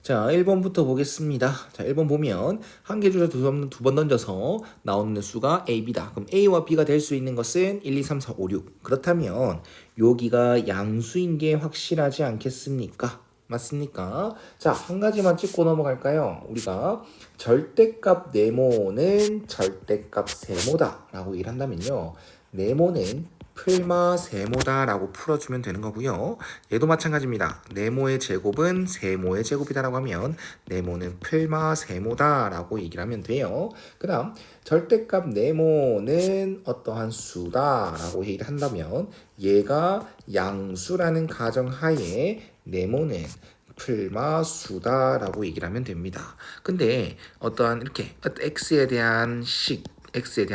자, 1번부터 보겠습니다. 자, 1번 보면 한 개 주자 두 번 던져서 나오는 수가 A, B다. 그럼 A와 B가 될 수 있는 것은 1, 2, 3, 4, 5, 6. 그렇다면 여기가 양수인 게 확실하지 않겠습니까? 맞습니까? 자, 한 가지만 찍고 넘어갈까요? 우리가 절대값 네모는 절대값 세모다라고 얘기를 한다면요. 네모는 풀마 세모다라고 풀어주면 되는 거고요. 얘도 마찬가지입니다. 네모의 제곱은 세모의 제곱이다라고 하면 네모는 풀마 세모다라고 얘기를 하면 돼요. 그 다음 절대값 네모는 어떠한 수다라고 얘기를 한다면 얘가 양수라는 가정하에 네모는 풀마수다라고 얘기를 하면 됩니다. 근데 어떠한 이렇게 x에 대한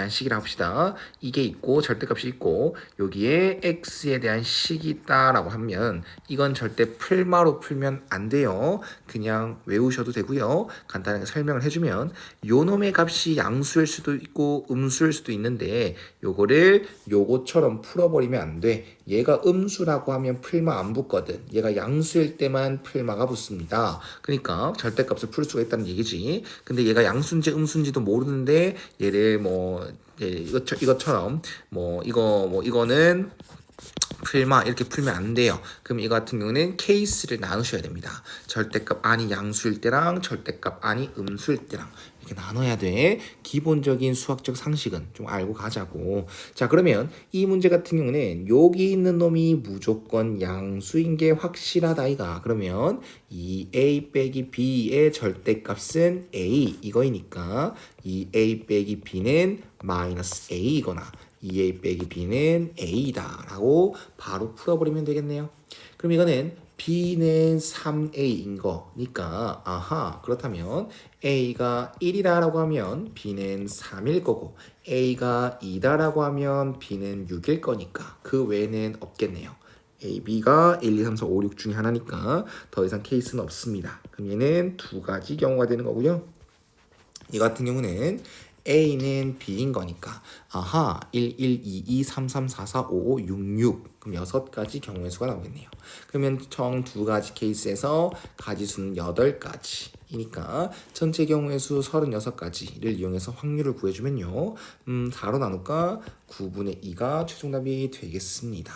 식이라고 합시다. 이게 있고 절대값이 있고 여기에 x에 대한 식이 있다라고 하면 이건 절대 풀마로 풀면 안 돼요. 그냥 외우셔도 되고요. 간단하게 설명을 해주면 요 놈의 값이 양수일 수도 있고 음수일 수도 있는데 요거를 요거처럼 풀어버리면 안 돼. 얘가 음수라고 하면 풀마 안 붙거든. 얘가 양수일 때만 풀마가 붙습니다. 그러니까 절대값을 풀 수가 있다는 얘기지. 근데 얘가 양수인지 음수인지도 모르는데 얘를 이것처럼 이거는 풀마 이렇게 풀면 안 돼요. 그럼 이거 같은 경우는 케이스를 나누셔야 됩니다. 절대값 아니 양수일 때랑 절대값 아니 음수일 때랑 이렇게 나눠야 돼. 기본적인 수학적 상식은 좀 알고 가자고. 자, 그러면 이 문제 같은 경우는 여기 있는 놈이 무조건 양수인 게 확실하다 이가. 그러면 이 a 빼기 b의 절대값은 a 이거이니까 이 a 빼기 b는 마이너스 a이거나 2a 빼기 b는 a다 라고 바로 풀어버리면 되겠네요. 그럼 이거는 b는 3a인 거니까 아하 그렇다면 a가 1이라고 하면 b는 3일 거고 a가 2다라고 하면 b는 6일 거니까 그 외에는 없겠네요. A, B가 1, 2, 3, 4, 5, 6 중에 하나니까 더 이상 케이스는 없습니다. 그럼 얘는 두 가지 경우가 되는 거고요. 이 같은 경우는 A는 B인 거니까 아하 1, 1, 2, 2, 3, 3, 4, 4, 5, 5, 6, 6 그럼 6가지 경우의 수가 나오겠네요. 그러면 총 두 가지 케이스에서 가지수는 8가지이니까 전체 경우의 수 36가지를 이용해서 확률을 구해주면요. 4로 나눌까 9분의 2가 최종답이 되겠습니다.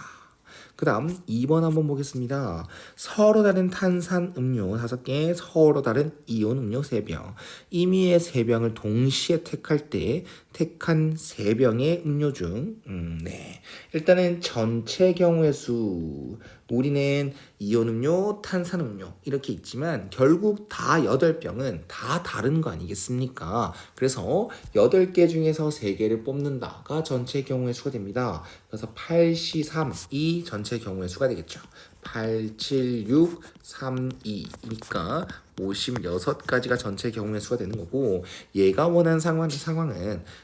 그 다음 2번 한번 보겠습니다. 서로 다른 탄산 음료 5개, 서로 다른 이온 음료 3병. 임의의 3병을 동시에 택할 때 택한 3병의 음료 중 네. 일단은 전체 경우의 수 우리는 이온 음료, 탄산 음료 이렇게 있지만 결국 다 8병은 다 다른 거 아니겠습니까? 그래서 8개 중에서 3개를 뽑는다가 전체 경우의 수가 됩니다. 그래서 8, 3, 2 전체 경우의 수가 되겠죠. 8, 7, 6, 3, 2니까 56가지가 전체 경우의 수가 되는 거고 얘가 원하는 상황은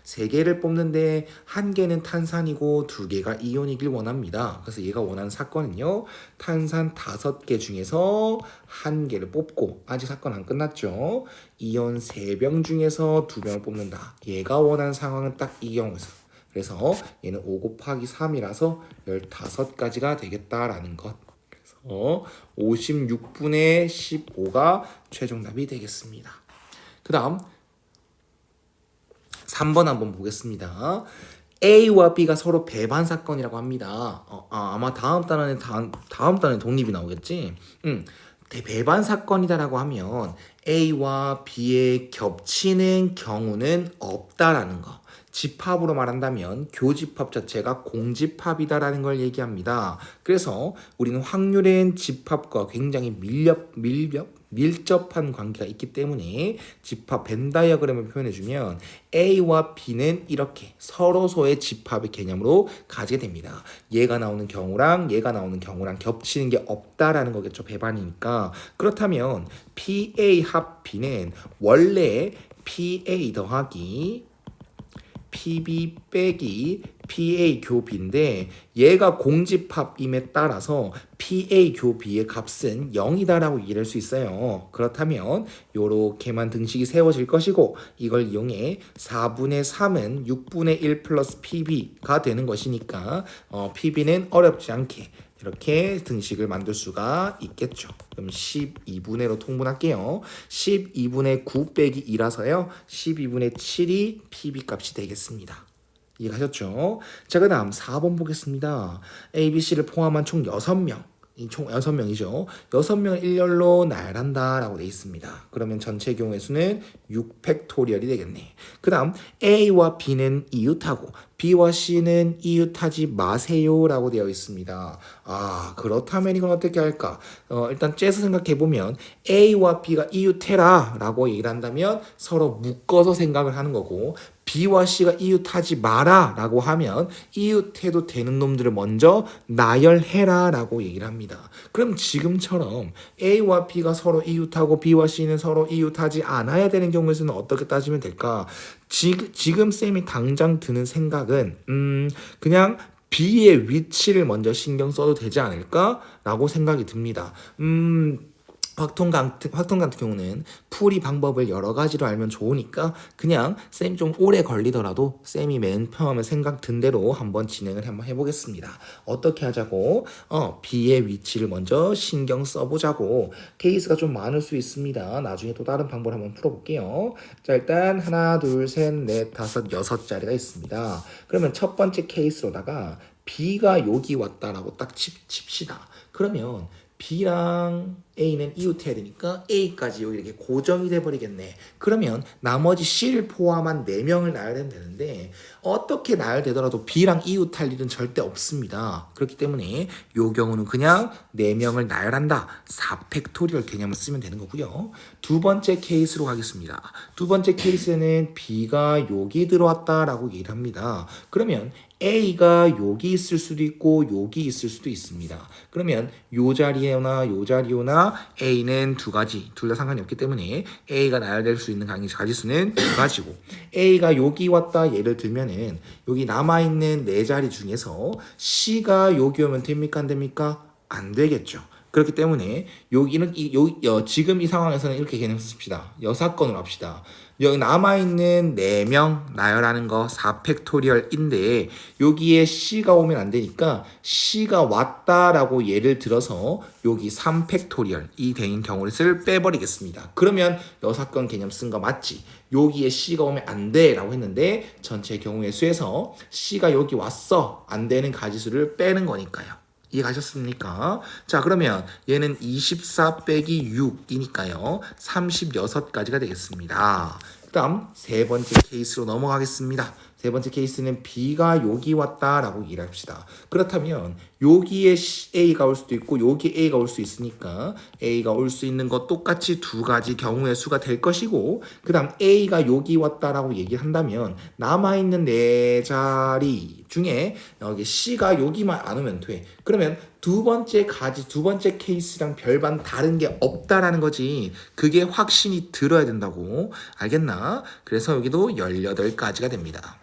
3개를 뽑는데 1개는 탄산이고 2개가 이온이길 원합니다. 그래서 얘가 원하는 사건은요. 탄산 5개 중에서 1개를 뽑고 아직 사건 안 끝났죠. 이온 3병 중에서 2병을 뽑는다. 얘가 원하는 상황은 딱 이 경우에서 그래서 얘는 5 곱하기 3이라서 15가지가 되겠다라는 것. 그래서 56분의 15가 최종답이 되겠습니다. 그 다음 3번 한번 보겠습니다. A와 B가 서로 배반 사건이라고 합니다. 아마 다음 단원에 독립이 나오겠지? 배반 사건이다라고 하면 A와 B의 겹치는 경우는 없다라는 거. 집합으로 말한다면 교집합 자체가 공집합이다라는 걸 얘기합니다. 그래서 우리는 확률엔 집합과 굉장히 밀접한 관계가 있기 때문에 집합 벤 다이어그램을 표현해주면 A와 B는 이렇게 서로소의 집합의 개념으로 가지게 됩니다. 얘가 나오는 경우랑 얘가 나오는 경우랑 겹치는 게 없다라는 거겠죠. 배반이니까. 그렇다면 PA 합 B는 원래 PA 더하기 PB 빼기 PA 교 B인데 얘가 공집합임에 따라서 PA 교 B의 값은 0이다라고 이해할 수 있어요. 그렇다면 요렇게만 등식이 세워질 것이고 이걸 이용해 4분의 3은 6분의 1 플러스 PB가 되는 것이니까 PB는 어렵지 않게 이렇게 등식을 만들 수가 있겠죠. 그럼 12분의 1로 통분할게요. 12분의 9 빼기 2라서요. 12분의 7이 PB 값이 되겠습니다. 이해가셨죠? 자, 그 다음 4번 보겠습니다. A, B, C를 포함한 총 6명. 총 6명이죠. 6명을 일렬로 나열한다 라고 되어 있습니다. 그러면 전체 경우의 수는 6팩토리얼이 되겠네. 그 다음 A와 B는 이웃하고 B와 C는 이웃하지 마세요 라고 되어 있습니다. 아, 그렇다면 이건 어떻게 할까? 일단 째서 생각해보면 A와 B가 이웃해라 라고 얘기를 한다면 서로 묶어서 생각을 하는 거고, B와 C가 이웃하지 마라 라고 하면 이웃해도 되는 놈들을 먼저 나열해라 라고 얘기를 합니다. 그럼 지금처럼 A와 B가 서로 이웃하고 B와 C는 서로 이웃하지 않아야 되는 경우에서는 어떻게 따지면 될까? 지금 쌤이 당장 드는 생각은 그냥 B의 위치를 먼저 신경 써도 되지 않을까라고 생각이 듭니다. 확통 같은 경우는 풀이 방법을 여러 가지로 알면 좋으니까 그냥 쌤 좀 오래 걸리더라도 쌤이 맨 처음에 생각 든 대로 한번 진행을 한번 해보겠습니다. 어떻게 하자고? B의 위치를 먼저 신경 써보자고. 케이스가 좀 많을 수 있습니다. 나중에 또 다른 방법을 한번 풀어볼게요. 자, 일단 하나, 둘, 셋, 넷, 다섯, 6자리가 있습니다. 그러면 첫 번째 케이스로다가 B가 여기 왔다라고 딱 칩시다. 그러면 B랑 A는 이웃해야 되니까 A까지 여기 이렇게 고정이 돼버리겠네. 그러면 나머지 C를 포함한 4명을 나열하면 되는데 어떻게 나열되더라도 B랑 이웃할 일은 절대 없습니다. 그렇기 때문에 이 경우는 그냥 4명을 나열한다. 4팩토리얼 개념을 쓰면 되는 거고요. 두 번째 케이스로 가겠습니다. 두 번째 케이스는 B가 여기 들어왔다라고 얘기를 합니다. 그러면 A가 여기 있을 수도 있고 여기 있을 수도 있습니다. 그러면 요 자리에나 요 자리오나 A는 두 가지, 둘 다 상관이 없기 때문에 A가 나열될 수 있는 가지수는 두 가지고, A가 여기 왔다 예를 들면은 여기 남아있는 4자리 중에서 C가 여기 오면 됩니까 안 됩니까? 안 되겠죠. 그렇기 때문에 여기는 지금 이 상황에서는 이렇게 개념 씁시다. 여사건으로 합시다. 여기 남아있는 4명 나열하는 거 4팩토리얼인데 여기에 C가 오면 안 되니까 C가 왔다라고 예를 들어서 여기 3팩토리얼이 되는 경우를 빼버리겠습니다. 그러면 여사건 개념 쓴 거 맞지? 여기에 C가 오면 안 돼 라고 했는데 전체 경우의 수에서 C가 여기 왔어 안 되는 가지수를 빼는 거니까요. 이해가셨습니까? 자, 그러면 얘는 24 빼기 6이니까요. 36가지가 되겠습니다. 그 다음 세 번째 케이스로 넘어가겠습니다. 세 번째 케이스는 B가 여기 왔다라고 얘기를 합시다. 그렇다면 여기에 A가 올 수도 있고 여기 A가 올 수 있으니까 A가 올 수 있는 것 똑같이 두 가지 경우의 수가 될 것이고, 그 다음 A가 여기 왔다라고 얘기를 한다면 남아있는 4자리 중에 여기 C가 여기만 안 오면 돼. 그러면 두 번째 케이스랑 별반 다른 게 없다라는 거지. 그게 확신이 들어야 된다고. 알겠나? 그래서 여기도 18가지가 됩니다.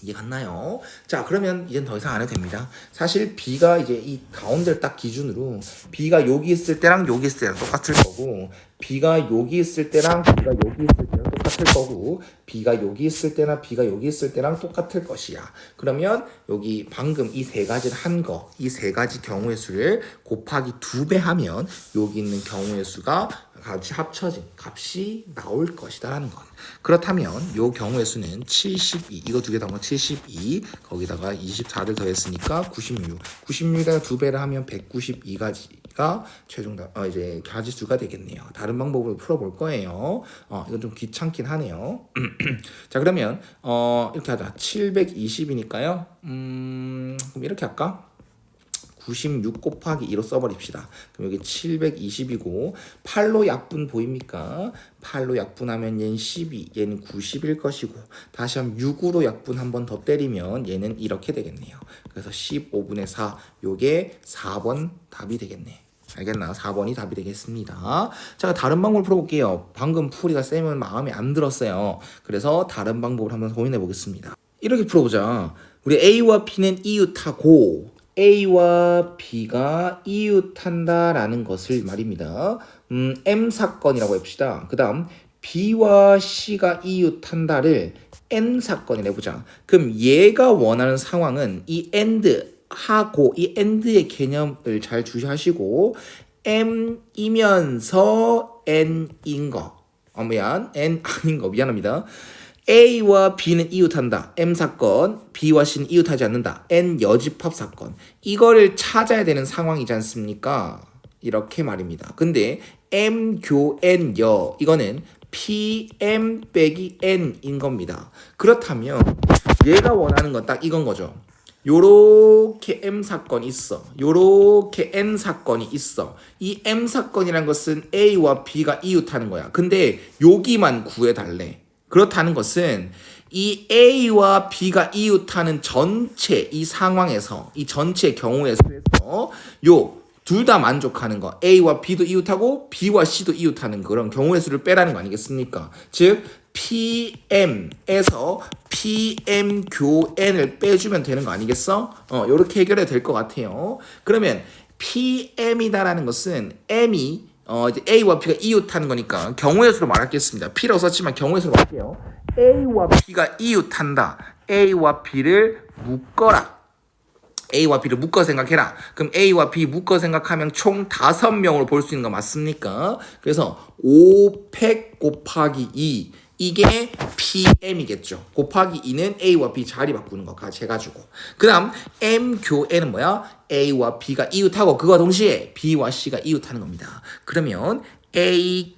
이해 갔나요? 자, 그러면 이젠 더 이상 안 해도 됩니다. 사실 B가 이제 이 가운데를 딱 기준으로 B가 여기 있을 때랑 여기 있을 때랑 똑같을 거고, B가 여기 있을 때랑 B가 여기 있을 때랑 똑같을 거고, B가 여기 있을 때나 B가 여기 있을 때랑 똑같을 것이야. 그러면 여기 방금 이 세 가지를 한 거, 이 세 가지 경우의 수를 곱하기 2배 하면 여기 있는 경우의 수가 같이 합쳐진 값이 나올 것이다라는 것. 그렇다면 요 경우의 수는 72, 이거 두 개 더하면 72, 거기다가 24를 더했으니까 96. 96에다가 2배를 하면 192가지가 최종 이제 가지수가 되겠네요. 다른 방법으로 풀어볼 거예요. 이건 좀 귀찮긴 하네요. 자, 그러면 이렇게 하자. 720이니까요. 그럼 이렇게 할까? 96 곱하기 2로 써버립시다. 그럼 여기 720이고 8로 약분 보입니까? 8로 약분하면 얘는 12, 얘는 90일 것이고, 다시 한번 6으로 약분 한 번 더 때리면 얘는 이렇게 되겠네요. 그래서 15분의 4, 요게 4번 답이 되겠네. 알겠나? 4번이 답이 되겠습니다. 자, 다른 방법을 풀어볼게요. 방금 풀이가 쌤은 마음에 안 들었어요. 그래서 다른 방법을 한번 고민해 보겠습니다. 이렇게 풀어보자. 우리 A와 B는 이웃하고 A와 B가 이웃한다라는 것을 말입니다. M 사건이라고 합시다. 그 다음 B와 C가 이웃한다를 N 사건이라 해보자. 그럼 얘가 원하는 상황은 이 AND 하고 이 and의 개념을 잘 주시하시고 m이면서 n인 거. 미안. n 아닌 거 미안합니다. A와 B는 이웃한다. M 사건. B와 C는 이웃하지 않는다. N 여집합 사건. 이거를 찾아야 되는 상황이지 않습니까? 이렇게 말입니다. 근데 M 교 N 여 이거는 PM 빼기 N인 겁니다. 그렇다면 얘가 원하는 건 딱 이건 거죠. 요렇게 M 사건이 있어. 요렇게 N 사건이 있어. 이 M 사건이란 것은 A와 B가 이웃하는 거야. 근데 여기만 구해달래. 그렇다는 것은 이 A와 B가 이웃하는 전체 이 상황에서 이 전체 경우에서 요 둘 다 만족하는 거 A와 B도 이웃하고 B와 C도 이웃하는 그런 경우의 수를 빼라는 거 아니겠습니까? 즉 PM에서 PM 교 N을 빼주면 되는 거 아니겠어? 요렇게 해결해도 될 것 같아요. 그러면 PM이다라는 것은 M이 이제 A와 B가 이웃하는 거니까 경우의 수로 말하겠습니다. P라고 썼지만 경우의 수로 말할게요. A와 B가 이웃한다. A와 B를 묶어라. A와 B를 묶어 생각해라. 그럼 A와 B 묶어 생각하면 총 5명으로 볼 수 있는 거 맞습니까? 그래서 5팩 곱하기 2 이게 PM이겠죠. 곱하기 2는 A와 B 자리 바꾸는 거 같이 해가지고. 그 다음 M 교 N은 뭐야? A와 B가 이웃하고 그와 동시에 B와 C가 이웃하는 겁니다. 그러면 A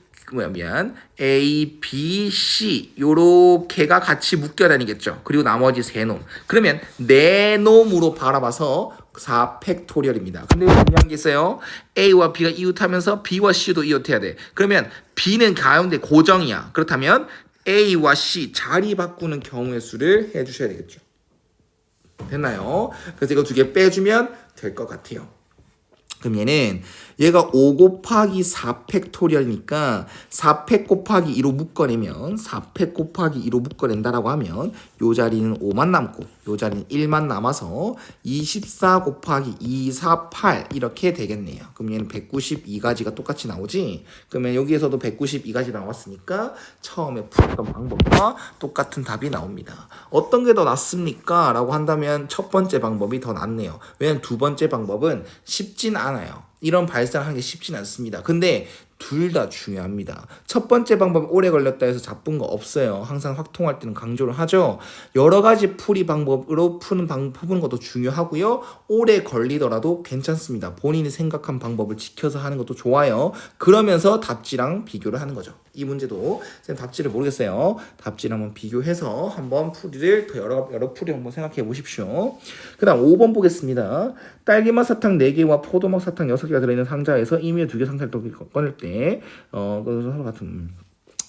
B, C 요렇게가 같이 묶여 다니겠죠. 그리고 나머지 세 놈. 그러면 네 놈으로 바라봐서 4팩토리얼입니다. 근데 중요한 게 있어요. A와 B가 이웃하면서 B와 C도 이웃해야 돼. 그러면 B는 가운데 고정이야. 그렇다면 A와 C 자리 바꾸는 경우의 수를 해주셔야 되겠죠. 됐나요? 그래서 이거 두 개 빼주면 될 것 같아요. 그럼 얘가 5 곱하기 4팩토리얼이니까 4팩 곱하기 2로 묶어내면 4팩 곱하기 2로 묶어낸다라고 하면 요 자리는 5만 남고 요 자리는 1만 남아서 24 곱하기 2, 4, 8 이렇게 되겠네요. 그럼 얘는 192가지가 똑같이 나오지? 그러면 여기에서도 192가지 나왔으니까 처음에 풀었던 방법과 똑같은 답이 나옵니다. 어떤 게 더 낫습니까? 라고 한다면 첫 번째 방법이 더 낫네요. 왜냐면 두 번째 방법은 쉽진 않아요. 이런 발상하는 게 쉽진 않습니다. 근데 둘 다 중요합니다. 첫 번째 방법 오래 걸렸다 해서 나쁜 거 없어요. 항상 확통할 때는 강조를 하죠. 여러 가지 풀이 방법으로 푸는 것도 중요하고요. 오래 걸리더라도 괜찮습니다. 본인이 생각한 방법을 지켜서 하는 것도 좋아요. 그러면서 답지랑 비교를 하는 거죠. 이 문제도 선생님 답지를 모르겠어요. 답지를 한번 비교해서 한번 풀이를 더 여러 풀이 한번 생각해 보십시오. 그 다음 5번 보겠습니다. 딸기맛 사탕 4개와 포도맛 사탕 6개가 들어있는 상자에서 임의의 2개 상자를 꺼낼 때 그래서 서로 같은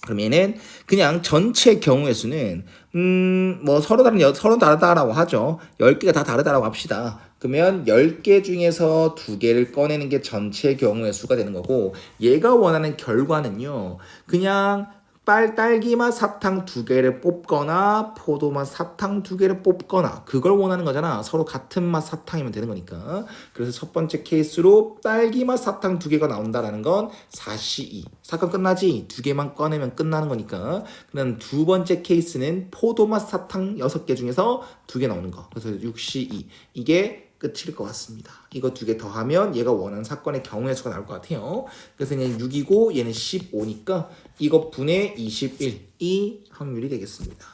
그럼 얘는 그냥 전체 경우의 수는 뭐 서로 다르다라고 하죠. 10개가 다 다르다라고 합시다. 그러면 10개 중에서 2개를 꺼내는 게 전체 경우의 수가 되는 거고 얘가 원하는 결과는요. 그냥 딸기맛 사탕 2개를 뽑거나 포도맛 사탕 2개를 뽑거나 그걸 원하는 거잖아. 서로 같은 맛 사탕이면 되는 거니까. 그래서 첫 번째 케이스로 딸기맛 사탕 2개가 나온다라는 건 4C2. 사건 끝나지? 2개만 꺼내면 끝나는 거니까. 그다음 두 번째 케이스는 포도맛 사탕 6개 중에서 2개 나오는 거. 그래서 6C2. 이게 끝일 것 같습니다. 이거 2개 더하면 얘가 원하는 사건의 경우의 수가 나올 것 같아요. 그래서 얘는 6이고 얘는 15니까 이거 분의 21이 확률이 되겠습니다.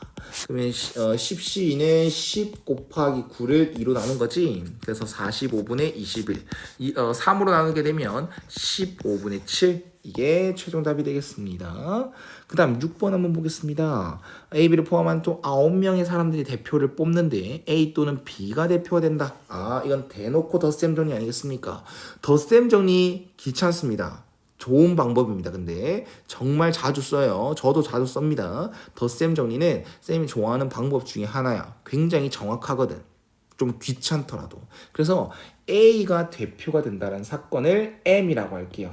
그러면 10C는 10 곱하기 9를 2로 나눈 거지. 그래서 45분의 21 3으로 나누게 되면 15분의 7 이게 최종 답이 되겠습니다. 그 다음 6번 한번 보겠습니다. A, B를 포함한 또 9명의 사람들이 대표를 뽑는데 A 또는 B가 대표가 된다. 이건 대놓고 덧셈 정리 아니겠습니까? 덧셈 정리 귀찮습니다. 좋은 방법입니다. 근데 정말 자주 써요. 저도 자주 씁니다. 덧셈 정리는 쌤이 좋아하는 방법 중에 하나야. 굉장히 정확하거든. 좀 귀찮더라도. 그래서 A가 대표가 된다는 사건을 M이라고 할게요.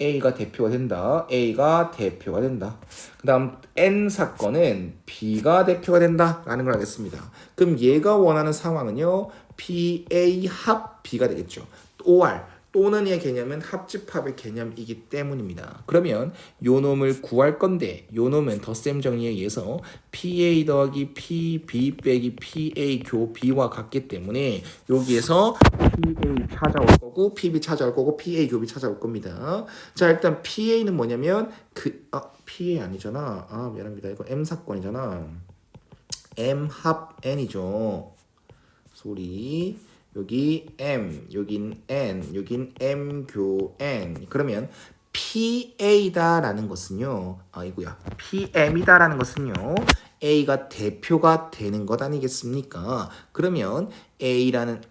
A가 대표가 된다. A가 대표가 된다. 그 다음 N 사건은 B가 대표가 된다. 라는 걸 하겠습니다. 그럼 얘가 원하는 상황은요. PA 합 B가 되겠죠. OR 또는의 개념은 합집합의 개념이기 때문입니다. 그러면 요 놈을 구할 건데 요 놈은 덧셈 정리에 의해서 PA 더하기 PB 빼기 PA 교 B와 같기 때문에 여기에서 PA 찾아올 거고 PB 찾아올 거고 PA 교 B 찾아올 겁니다. 자, 일단 PA는 뭐냐면 PA 아니잖아. 미안합니다. 이거 M 사건이잖아. M 합 N이죠. 소리. 여기 M, 여긴 N, 여긴 M 교 N. 그러면 PA다라는 것은요. PM이다라는 것은요. A가 대표가 되는 것 아니겠습니까? 그러면 A라는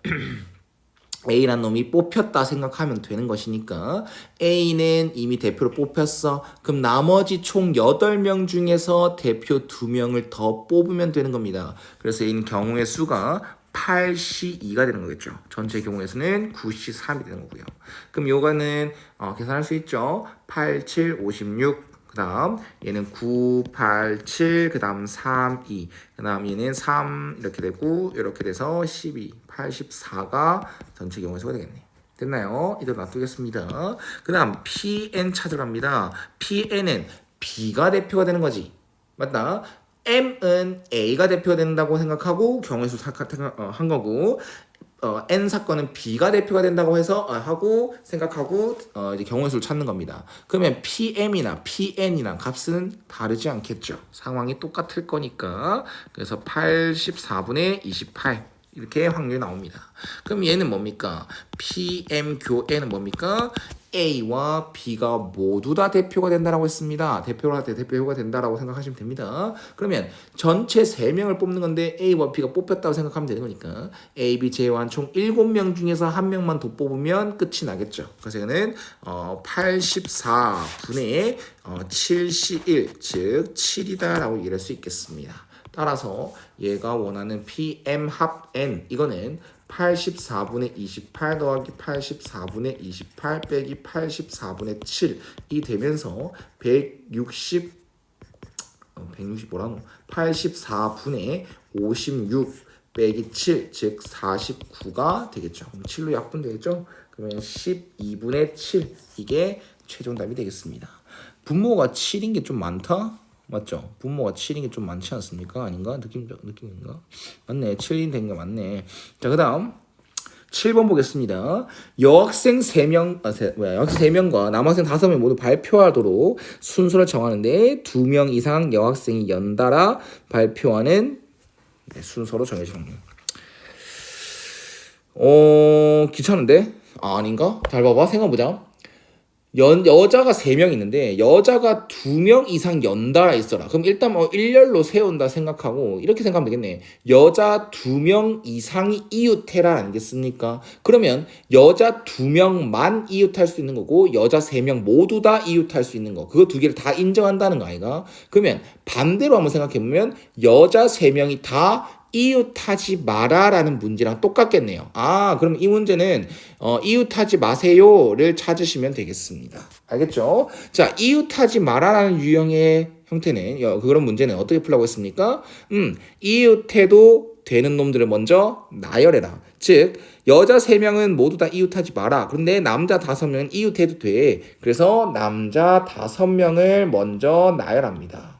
놈이 뽑혔다 생각하면 되는 것이니까 A는 이미 대표로 뽑혔어. 그럼 나머지 총 8명 중에서 대표 2명을 더 뽑으면 되는 겁니다. 그래서 이 경우의 수가 8C2가 되는 거겠죠. 전체 경우에서는 9C3이 되는 거고요. 그럼 요거는 계산할 수 있죠. 8, 7, 56. 그 다음 얘는 9, 8, 7, 그 다음 3, 2. 그 다음 얘는 3 이렇게 되고 이렇게 돼서 12, 84가 전체 경우의 수가 되겠네. 됐나요? 이대로 놔두겠습니다. 그 다음 PN 찾으러 갑니다. PN은 B가 대표가 되는 거지. 맞다? M은 A가 대표가 된다고 생각하고 경우의 수 한 거고 N 사건은 B가 대표가 된다고 해서 하고 생각하고 이제 경우의 수를 찾는 겁니다. 그러면 PM이나 PN이랑 값은 다르지 않겠죠. 상황이 똑같을 거니까. 그래서 84분의 28 이렇게 확률이 나옵니다. 그럼 얘는 뭡니까? PM 교 N은 뭡니까? A와 B가 모두 다 대표가 된다라고 했습니다. 대표가 된다라고 생각하시면 됩니다. 그러면 전체 3명을 뽑는 건데 A와 B가 뽑혔다고 생각하면 되는 거니까 A, B 제외한 총 7명 중에서 1명만 더 뽑으면 끝이 나겠죠. 그래서 이거는 84분의 71, 즉 7이다라고 얘기할 수 있겠습니다. 따라서 얘가 원하는 PM 합 N 이거는 84분의 28 더하기 84분의 28 빼기 84분의 7이 되면서 160 뭐라노? 84분의 56 빼기 7, 즉 49가 되겠죠. 그럼 7로 약분 되겠죠? 그러면 12분의 7 이게 최종 답이 되겠습니다. 분모가 7인 게 좀 많다? 맞죠? 분모가 7인 게 좀 많지 않습니까? 아닌가? 느낌인가? 맞네. 7인 된 게 맞네. 자, 그 다음 7번 보겠습니다. 여학생 3명과 남학생 5명 모두 발표하도록 순서를 정하는데 2명 이상 여학생이 연달아 발표하는 순서로 정해주는 거예요. 귀찮은데? 아닌가? 잘 봐봐. 생각해보자. 여자가 3명 있는데 여자가 2명 이상 연달아 있어라. 그럼 일단 일렬로 세운다 생각하고 이렇게 생각하면 되겠네. 여자 2명 이상이 이웃해라 아니겠습니까? 그러면 여자 2명만 이웃할 수 있는 거고 여자 3명 모두 다 이웃할 수 있는 거. 그거 두 개를 다 인정한다는 거 아이가? 그러면 반대로 한번 생각해보면 여자 3명이 다 이웃하지 마라라는 문제랑 똑같겠네요. 그럼 이 문제는 이웃하지 마세요를 찾으시면 되겠습니다. 알겠죠? 자, 이웃하지 마라라는 유형의 형태는 그런 문제는 어떻게 풀라고 했습니까? 이웃해도 되는 놈들을 먼저 나열해라. 즉 여자 3명은 모두 다 이웃하지 마라. 그런데 남자 5명은 이웃해도 돼. 그래서 남자 5명을 먼저 나열합니다.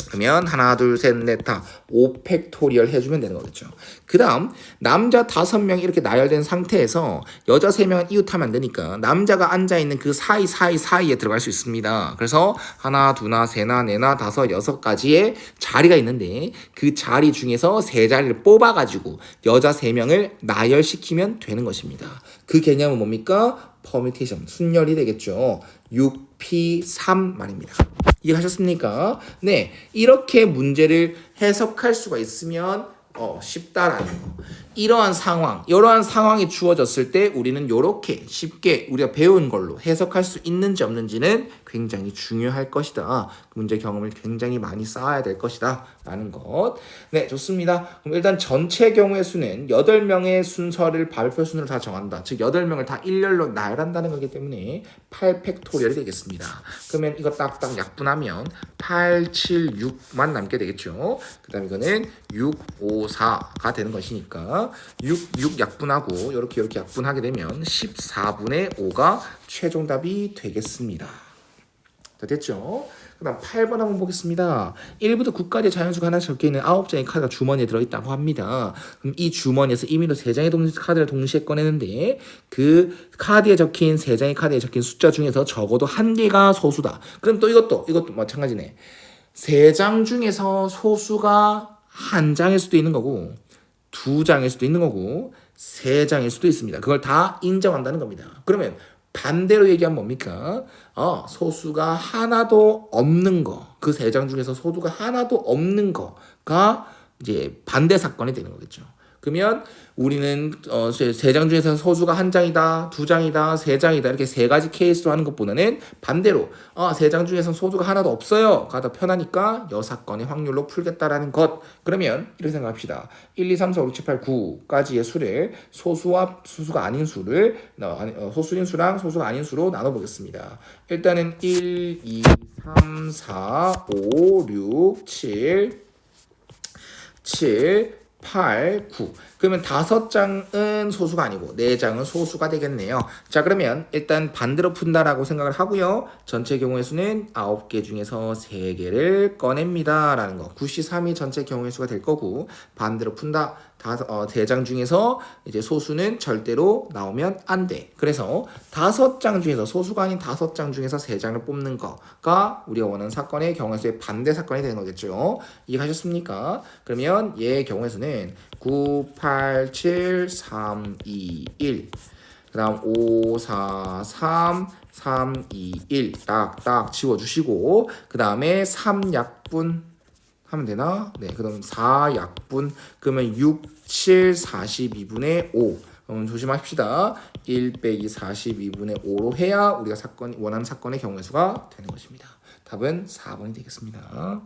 그러면 하나, 둘, 셋, 넷, 다 5팩토리얼 해주면 되는 거겠죠. 그 다음 남자 5명이 이렇게 나열된 상태에서 여자 3명은 이웃하면 안 되니까 남자가 앉아있는 그 사이에 들어갈 수 있습니다. 그래서 하나, 두나, 세나, 네나, 다섯, 6가지의 자리가 있는데 그 자리 중에서 3자리를 뽑아가지고 여자 3명을 나열시키면 되는 것입니다. 그 개념은 뭡니까? 퍼뮤테이션, 순열이 되겠죠. 6P3 말입니다. 이해하셨습니까? 네, 이렇게 문제를 해석할 수가 있으면 쉽다라는 거. 이러한 상황이 주어졌을 때 우리는 이렇게 쉽게 우리가 배운 걸로 해석할 수 있는지 없는지는 굉장히 중요할 것이다. 문제 경험을 굉장히 많이 쌓아야 될 것이다. 라는 것. 네, 좋습니다. 그럼 일단 전체 경우의 수는 8명의 발표 순서를 다 정한다. 즉 8명을 다 일렬로 나열한다는 거기 때문에 8팩토리얼이 되겠습니다. 그러면 이거 딱딱 약분하면 8, 7, 6만 남게 되겠죠. 그 다음 이거는 6, 5, 5, 4가 되는 것이니까 6 약분하고 이렇게 약분하게 되면 14분의 5가 최종답이 되겠습니다. 자, 됐죠? 그 다음 8번 한번 보겠습니다. 1부터 9까지 자연수가 하나 적혀있는 9장의 카드가 주머니에 들어있다고 합니다. 그럼 이 주머니에서 임의로 3장의 카드를 동시에 꺼내는데 그 카드에 적힌 3장의 카드에 적힌 숫자 중에서 적어도 한 개가 소수다. 그럼 또 이것도 마찬가지네. 3장 중에서 소수가 한 장일 수도 있는 거고 2장일 수도 있는 거고 3장일 수도 있습니다. 그걸 다 인정한다는 겁니다. 그러면 반대로 얘기하면 뭡니까? 소수가 하나도 없는 거. 그 3장 중에서 소수가 하나도 없는 거가 이제 반대 사건이 되는 거겠죠. 그러면 우리는 3장 중에서 소수가 1장이다, 2장이다, 3장이다 이렇게 3가지 케이스로 하는 것보다는 반대로 3장 중에서 소수가 하나도 없어요가 더 편하니까 여 사건의 확률로 풀겠다라는 것. 그러면 이렇게 생각합시다. 1, 2, 3, 4, 5, 6, 7, 8, 9까지의 수를 소수와 소수가 아닌 수를 소수인 수랑 소수가 아닌 수로 나눠보겠습니다. 일단은 1, 2, 3, 4, 5, 6, 7, 8, 9. 그러면 5장은 소수가 아니고 4장은 소수가 되겠네요. 자, 그러면 일단 반대로 푼다라고 생각을 하고요. 전체 경우의 수는 9개 중에서 3개를 꺼냅니다. 라는 거. 9C3이 전체 경우의 수가 될 거고 반대로 푼다. 3장 중에서 이제 소수는 절대로 나오면 안 돼. 그래서 5장 중에서 소수가 아닌 5장 중에서 3장을 뽑는 거가 우리가 원하는 사건의 경우의 수의 반대 사건이 되는 거겠죠. 이해하셨습니까? 그러면 얘의 경우의 수는 9, 8, 7, 3, 2, 1. 그 다음 5, 4, 3, 3, 2, 1. 딱 지워주시고 그 다음에 3약분 하면 되나? 네, 그럼 4약분 그러면 6, 7, 42분의 5. 조심하십시다. 1 빼기 42분의 5로 해야 우리가 원하는 사건의 경우의 수가 되는 것입니다. 답은 4번이 되겠습니다.